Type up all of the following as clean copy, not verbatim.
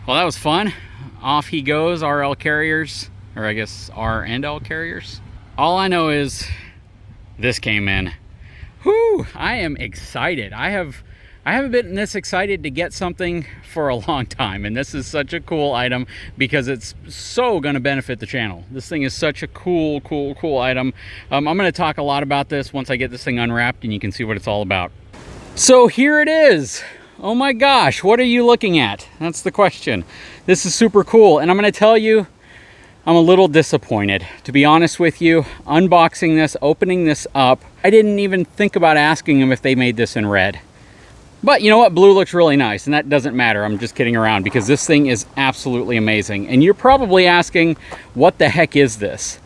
Well, that was fun. Off he goes, RL carriers, or I guess R and L carriers. All I know is this came in. Whew, I am excited. I haven't been this excited to get something for a long time, and this is such a cool item because it's so going to benefit the channel. This thing is such a cool item. I'm going to talk a lot about this once I get this thing unwrapped and you can see what it's all about. So here it is. Oh my gosh, what are you looking at? That's the question. This is super cool, and I'm going to tell you, I'm a little disappointed, to be honest with you. Unboxing this, opening this up, I didn't even think about asking them if they made this in red. But you know what? Blue looks really nice, and that doesn't matter. I'm just kidding around because this thing is absolutely amazing. And you're probably asking, what the heck is this?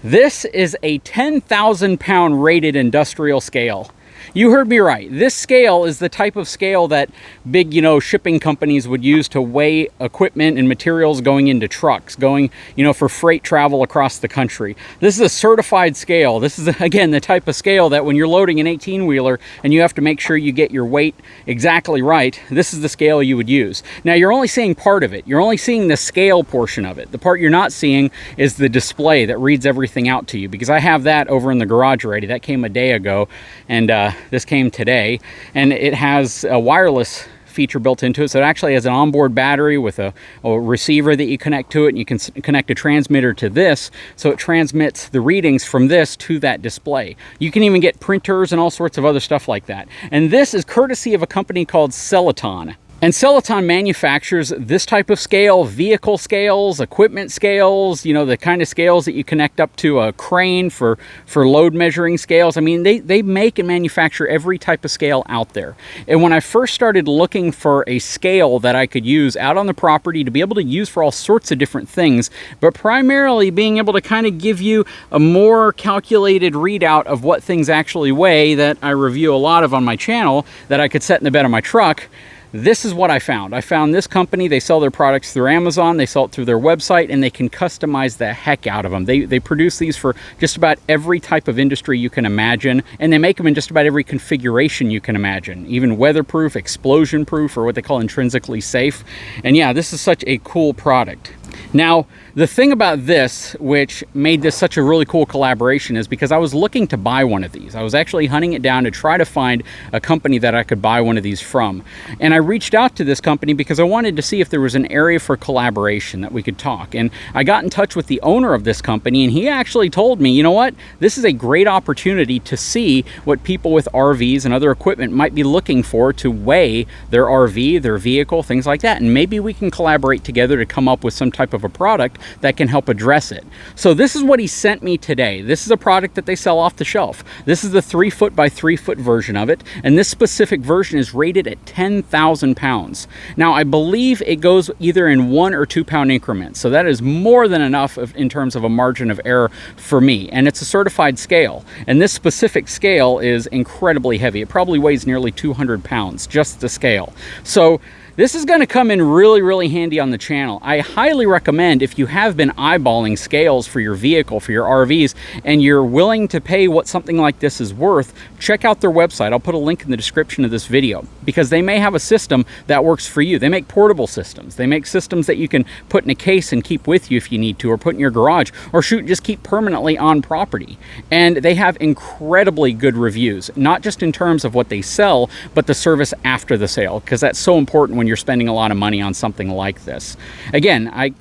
This is a 10,000 pound rated industrial scale. You heard me right. This scale is the type of scale that big, shipping companies would use to weigh equipment and materials going into trucks, going, for freight travel across the country. This is a certified scale. This is, again, the type of scale that when you're loading an 18-wheeler and you have to make sure you get your weight exactly right, this is the scale you would use. Now, you're only seeing part of it. You're only seeing the scale portion of it. The part you're not seeing is the display that reads everything out to you, because I have that over in the garage already. That came a day ago, and this came today, and it has a wireless feature built into it. So it actually has an onboard battery with a receiver that you connect to it, and you can connect a transmitter to this, so it transmits the readings from this to that display. You can even get printers and all sorts of other stuff like that. And this is courtesy of a company called SellEton. And SellEton manufactures this type of scale, vehicle scales, equipment scales, the kind of scales that you connect up to a crane for load measuring scales. I mean, they make and manufacture every type of scale out there. And when I first started looking for a scale that I could use out on the property to be able to use for all sorts of different things, but primarily being able to kind of give you a more calculated readout of what things actually weigh that I review a lot of on my channel that I could set in the bed of my truck, this is what I found. I found this company. They sell their products through Amazon, they sell it through their website, and they can customize the heck out of them. They produce these for just about every type of industry you can imagine, and they make them in just about every configuration you can imagine, even weatherproof, explosion proof, or what they call intrinsically safe. And yeah, this is such a cool product. Now, the thing about this, which made this such a really cool collaboration, is because I was looking to buy one of these. I was actually hunting it down to try to find a company that I could buy one of these from. And I reached out to this company because I wanted to see if there was an area for collaboration that we could talk. And I got in touch with the owner of this company, and he actually told me, you know what, this is a great opportunity to see what people with RVs and other equipment might be looking for to weigh their RV, their vehicle, things like that. And maybe we can collaborate together to come up with some type of a product that can help address it. So this is what he sent me today. This is a product that they sell off the shelf. This is the 3 foot by 3 foot version of it, and this specific version is rated at 10,000 pounds. Now, I believe it goes either in 1 or 2 pound increments, so that is more than enough in terms of a margin of error for me. And it's a certified scale, and this specific scale is incredibly heavy. It probably weighs nearly 200 pounds, just the scale. So this is going to come in really handy on the channel. I highly recommend, if you have been eyeballing scales for your vehicle, for your RVs, and you're willing to pay what something like this is worth, check out their website. I'll put a link in the description of this video, because they may have a system that works for you. They make portable systems. They make systems that you can put in a case and keep with you if you need to, or put in your garage, or shoot, just keep permanently on property. And they have incredibly good reviews, not just in terms of what they sell, but the service after the sale, because that's so important when you're spending a lot of money on something like this. Again, I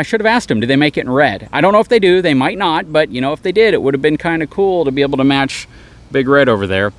should have asked them, do they make it in red? I don't know if they do. They might not, but if they did, it would have been kind of cool to be able to match big red over there.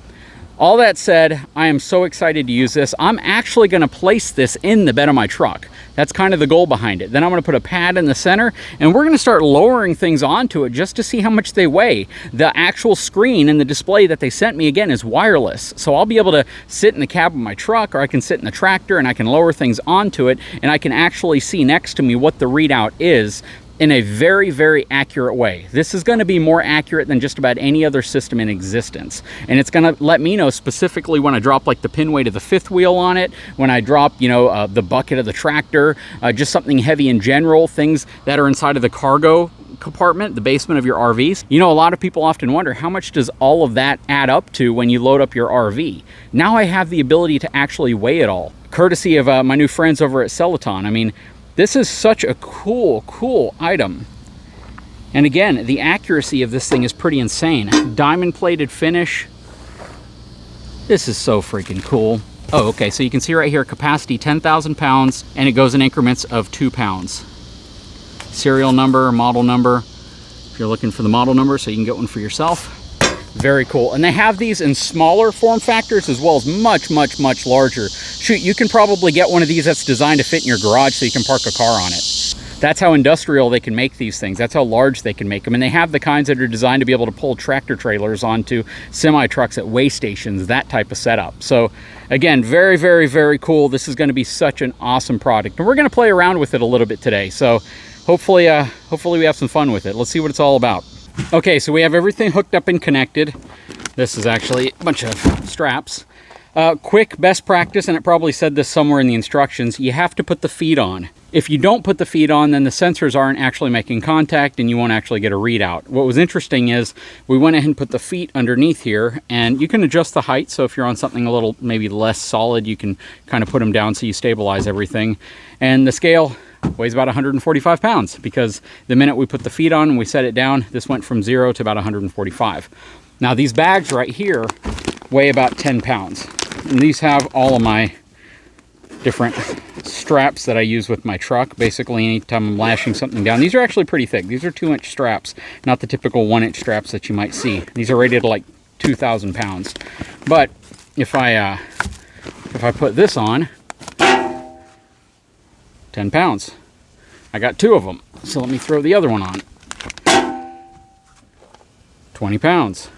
All that said, I am so excited to use this. I'm actually going to place this in the bed of my truck. That's kind of the goal behind it. Then I'm going to put a pad in the center, and we're going to start lowering things onto it just to see how much they weigh. The actual screen and the display that they sent me, again, is wireless. So I'll be able to sit in the cab of my truck, or I can sit in the tractor and I can lower things onto it, and I can actually see next to me what the readout is in a very accurate way. This is going to be more accurate than just about any other system in existence. And it's going to let me know specifically when I drop like the pin weight of the fifth wheel on it, when I drop, the bucket of the tractor, just something heavy in general, things that are inside of the cargo compartment, the basement of your RVs. A lot of people often wonder, how much does all of that add up to when you load up your RV? Now I have the ability to actually weigh it all, courtesy of my new friends over at SellEton. I mean, This is such a cool item. And again, the accuracy of this thing is pretty insane. Diamond plated finish. This is so freaking cool. Oh, okay, so you can see right here, capacity 10,000 pounds, and it goes in increments of 2 pounds. Serial number, model number, if you're looking for the model number so you can get one for yourself. Very cool. And they have these in smaller form factors as well as much larger. Shoot, you can probably get one of these that's designed to fit in your garage so you can park a car on it. That's how industrial they can make these things. That's how large they can make them. And they have the kinds that are designed to be able to pull tractor trailers onto semi trucks at way stations, that type of setup. So again, very cool. This is going to be such an awesome product. And we're going to play around with it a little bit today. So hopefully we have some fun with it. Let's see what it's all about. Okay, so we have everything hooked up and connected. This is actually a bunch of straps. Quick best practice, and it probably said this somewhere in the instructions, you have to put the feet on. If you don't put the feet on, then the sensors aren't actually making contact and you won't actually get a readout. What was interesting is we went ahead and put the feet underneath here, and you can adjust the height. So if you're on something a little maybe less solid, you can kind of put them down so you stabilize everything. And the scale weighs about 145 pounds because the minute we put the feet on and we set it down, this went from 0 to about 145. Now these bags right here weigh about 10 pounds. And these have all of my different straps that I use with my truck. Basically, anytime I'm lashing something down. These are actually pretty thick. These are 2-inch straps, not the typical 1-inch straps that you might see. These are rated like 2,000 pounds. But if I put this on, 10 pounds. I got 2 of them. So let me throw the other one on. 20 pounds.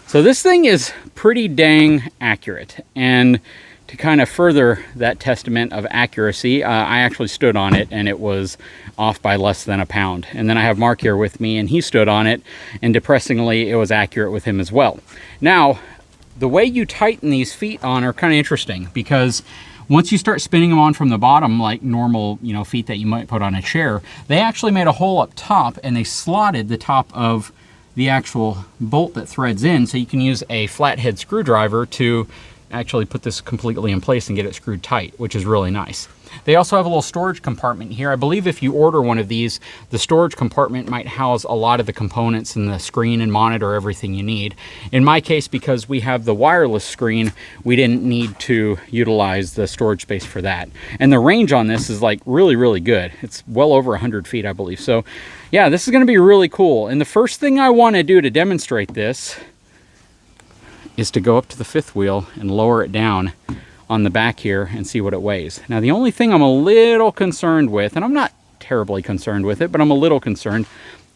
So this thing is pretty dang accurate. And to kind of further that testament of accuracy, I actually stood on it and it was off by less than a pound. And then I have Mark here with me and he stood on it, and depressingly it was accurate with him as well. Now, the way you tighten these feet on are kind of interesting, because once you start spinning them on from the bottom, like normal, feet that you might put on a chair, they actually made a hole up top and they slotted the top of the actual bolt that threads in, so you can use a flathead screwdriver to actually put this completely in place and get it screwed tight, which is really nice. They also have a little storage compartment here. I believe if you order one of these, the storage compartment might house a lot of the components and the screen and monitor everything you need. In my case, because we have the wireless screen, we didn't need to utilize the storage space for that. And the range on this is like really good. It's well over 100 feet, I believe. So yeah, this is going to be really cool. And the first thing I want to do to demonstrate this is to go up to the fifth wheel and lower it down on the back here and see what it weighs. Now, the only thing I'm a little concerned with, and I'm not terribly concerned with it, but I'm a little concerned,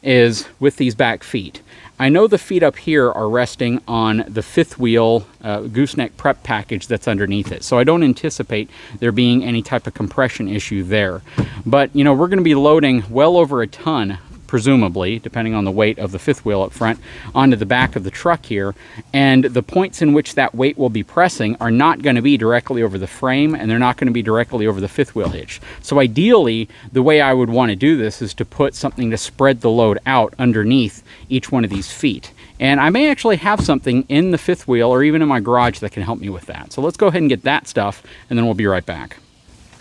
is with these back feet. I know the feet up here are resting on the fifth wheel gooseneck prep package that's underneath it, so I don't anticipate there being any type of compression issue there. But, we're going to be loading well over a ton, presumably, depending on the weight of the fifth wheel up front, onto the back of the truck here. And the points in which that weight will be pressing are not going to be directly over the frame, and they're not going to be directly over the fifth wheel hitch. So ideally, the way I would want to do this is to put something to spread the load out underneath each one of these feet. And I may actually have something in the fifth wheel or even in my garage that can help me with that. So let's go ahead and get that stuff, and then we'll be right back.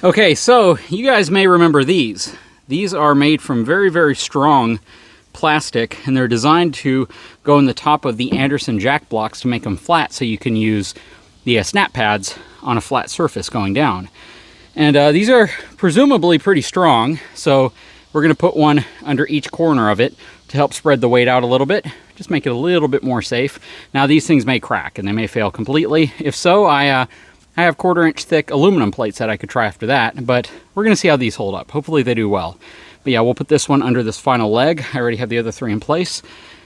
Okay, so you guys may remember these. These are made from very strong plastic, and they're designed to go in the top of the Anderson jack blocks to make them flat, so you can use the snap pads on a flat surface going down. And these are presumably pretty strong, so we're going to put one under each corner of it to help spread the weight out a little bit, just make it a little bit more safe. Now, these things may crack and they may fail completely. If so, I have 1/4-inch thick aluminum plates that I could try after that, but we're going to see how these hold up. Hopefully they do well. But yeah, we'll put this one under this final leg. I already have the other 3 in place.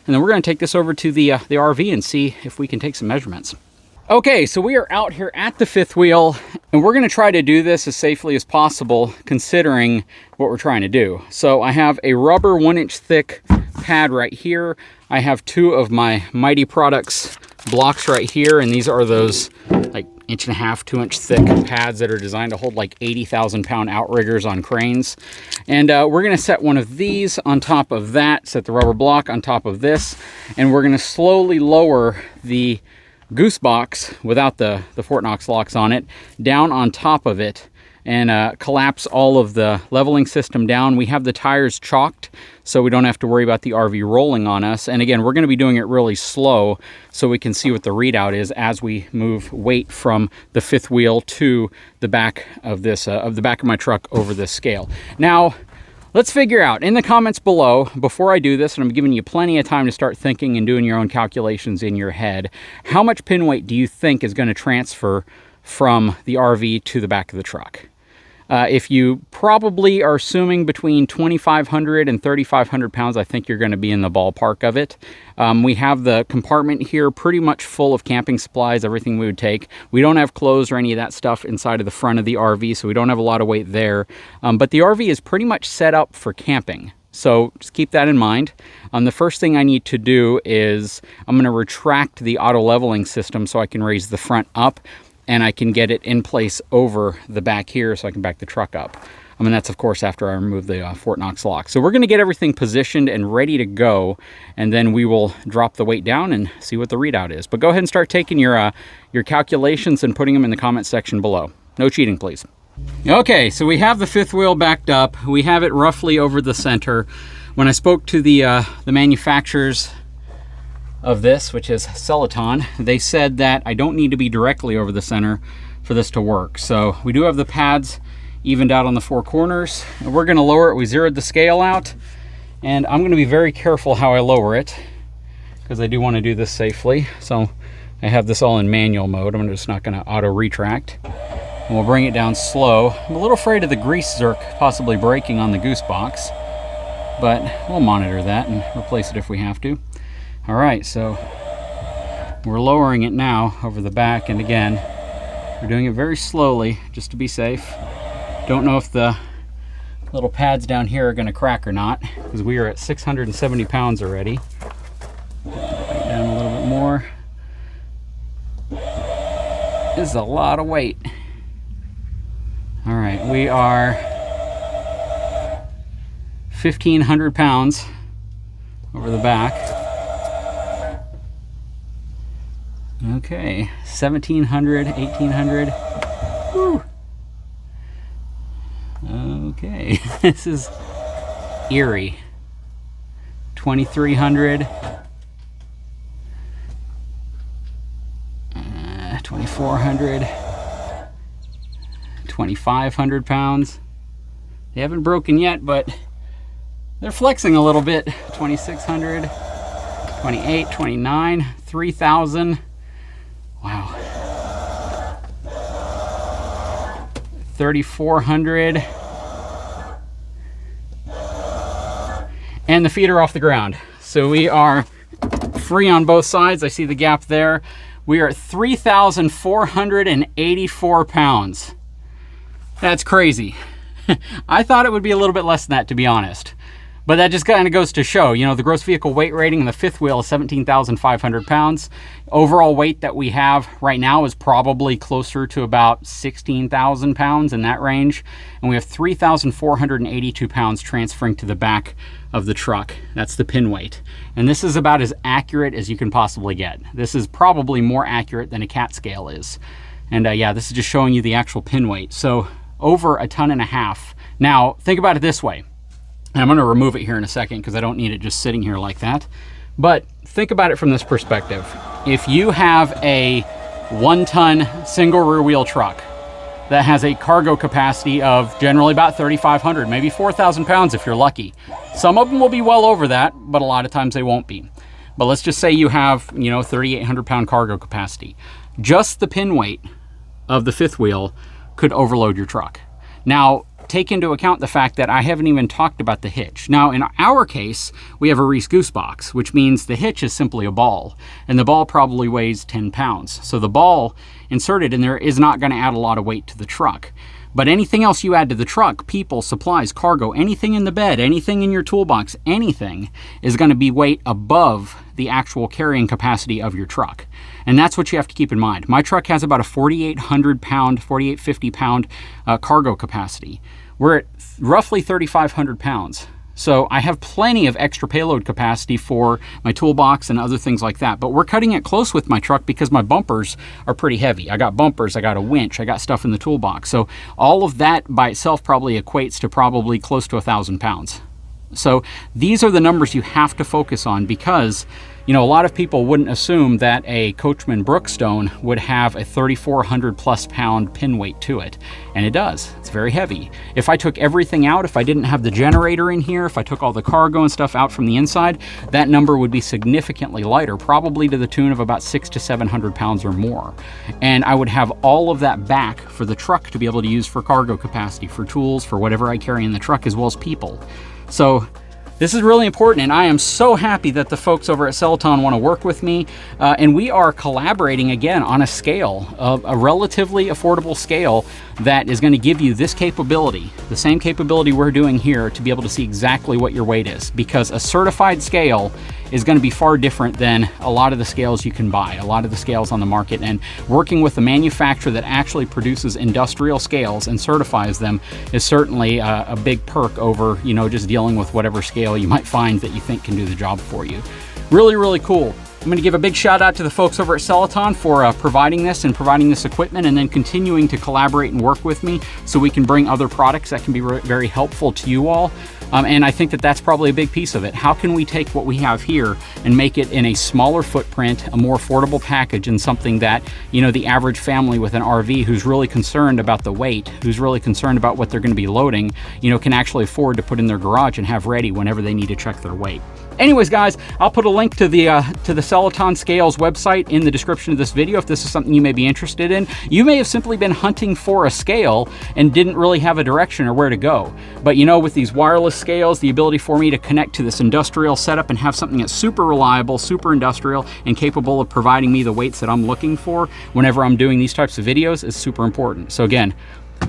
And then we're going to take this over to the RV and see if we can take some measurements. Okay, so we are out here at the fifth wheel, and we're going to try to do this as safely as possible, considering what we're trying to do. So I have a rubber 1-inch thick pad right here. I have 2 of my Mighty Products blocks right here, and these are those like 1.5 to 2-inch thick pads that are designed to hold like 80,000 pound outriggers on cranes. And we're going to set one of these on top of that, set the rubber block on top of this, and we're going to slowly lower the goose box without the Fort Knox locks on it down on top of it and collapse all of the leveling system down. We have the tires chalked, so we don't have to worry about the RV rolling on us. And again, we're going to be doing it really slow so we can see what the readout is as we move weight from the fifth wheel to the back of this, of the back of my truck over this scale. Now, let's figure out in the comments below, before I do this, and I'm giving you plenty of time to start thinking and doing your own calculations in your head, how much pin weight do you think is going to transfer from the RV to the back of the truck? If you probably are assuming between 2,500 and 3,500 pounds, I think you're going to be in the ballpark of it. We have the compartment here pretty much full of camping supplies, everything we would take. We don't have clothes or any of that stuff inside of the front of the RV, so we don't have a lot of weight there. But the RV is pretty much set up for camping. So just keep that in mind. The first thing I need to do is I'm going to retract the auto leveling system so I can raise the front up, and I can get it in place over the back here so I can back the truck up. I mean, that's of course after I remove the Fort Knox lock. So we're going to get everything positioned and ready to go, and then we will drop the weight down and see what the readout is. But go ahead and start taking your calculations and putting them in the comment section below. No cheating, please. Okay, so we have the fifth wheel backed up. We have it roughly over the center. When I spoke to the manufacturers of this, which is SellEton, they said that I don't need to be directly over the center for this to work. So we do have the pads evened out on the four corners, and we're going to lower it. We zeroed the scale out, and I'm going to be very careful how I lower it because I do want to do this safely. So I have this all in manual mode. I'm just not going to auto retract, and we'll bring it down slow. I'm a little afraid of the grease zerk possibly breaking on the goose box, but we'll monitor that and replace it if we have to. All right, so we're lowering it now over the back, and again, we're doing it very slowly just to be safe. Don't know if the little pads down here are going to crack or not, because we are at 670 pounds already. Back down a little bit more. This is a lot of weight. All right, we are 1,500 pounds over the back. Okay, 1,700, 1,800. Woo. Okay, this is eerie. 2,300. 2,400. 2,500 pounds. They haven't broken yet, but they're flexing a little bit. 2,600. 28, 29, 3,000. Wow. 3,400. And the feet are off the ground. So we are free on both sides. I see the gap there. We are at 3,484 pounds. That's crazy. I thought it would be a little bit less than that, to be honest. But that just kind of goes to show, you know, the gross vehicle weight rating in the fifth wheel is 17,500 pounds. Overall weight that we have right now is probably closer to about 16,000 pounds, in that range. And we have 3,482 pounds transferring to the back of the truck. That's the pin weight. And this is about as accurate as you can possibly get. This is probably more accurate than a CAT scale is. And yeah, this is just showing you the actual pin weight. So over 1.5 tons. Now, think about it this way. And I'm going to remove it here in a second because I don't need it just sitting here like that. But think about it from this perspective. If you have a 1-ton single rear wheel truck that has a cargo capacity of generally about 3,500, maybe 4,000 pounds if you're lucky. Some of them will be well over that, but a lot of times they won't be. But let's just say you have, you know, 3,800 pound cargo capacity. Just the pin weight of the fifth wheel could overload your truck. Now, take into account the fact that I haven't even talked about the hitch. Now, in our case, we have a Reese goose box, which means the hitch is simply a ball, and the ball probably weighs 10 pounds. So the ball inserted in there is not going to add a lot of weight to the truck. But anything else you add to the truck, people, supplies, cargo, anything in the bed, anything in your toolbox, anything is going to be weight above the actual carrying capacity of your truck. And that's what you have to keep in mind. My truck has about a 4,800 pound, 4,850 pound cargo capacity. We're at roughly 3,500 pounds. So I have plenty of extra payload capacity for my toolbox and other things like that. But we're cutting it close with my truck because my bumpers are pretty heavy. I got bumpers, I got a winch, I got stuff in the toolbox. So all of that by itself probably equates to probably close to 1,000 pounds. So these are the numbers you have to focus on, because you know, a lot of people wouldn't assume that a Coachman Brookstone would have a 3,400 plus pound pin weight to it. And it does. It's very heavy. If I took everything out, if I didn't have the generator in here, if I took all the cargo and stuff out from the inside, that number would be significantly lighter, probably to the tune of about 600 to 700 pounds or more. And I would have all of that back for the truck to be able to use for cargo capacity, for tools, for whatever I carry in the truck, as well as people. So this is really important, and I am so happy that the folks over at SellEton want to work with me, and we are collaborating again on a scale, a relatively affordable scale that is going to give you this capability, the same capability we're doing here, to be able to see exactly what your weight is, because a certified scale is going to be far different than a lot of the scales you can buy, a lot of the scales on the market. And working with a manufacturer that actually produces industrial scales and certifies them is certainly a big perk over, you know, just dealing with whatever scale you might find that you think can do the job for you. Really, really cool. I'm going to give a big shout out to the folks over at SellEton for providing this equipment, and then continuing to collaborate and work with me so we can bring other products that can be very helpful to you all. And I think that that's probably a big piece of it. How can we take what we have here and make it in a smaller footprint, a more affordable package, and something that, you know, the average family with an RV who's really concerned about the weight, who's really concerned about what they're going to be loading, you know, can actually afford to put in their garage and have ready whenever they need to check their weight. Anyways, guys, I'll put a link to the SellEton Scales website in the description of this video if this is something you may be interested in. You may have simply been hunting for a scale and didn't really have a direction or where to go. But you know, with these wireless scales, the ability for me to connect to this industrial setup and have something that's super reliable, super industrial, and capable of providing me the weights that I'm looking for whenever I'm doing these types of videos is super important. So again,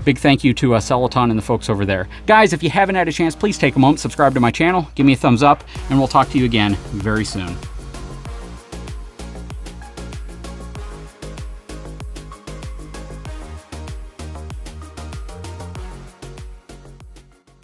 big thank you to SellEton and the folks over there. Guys, if you haven't had a chance, please take a moment, subscribe to my channel, give me a thumbs up, and we'll talk to you again very soon.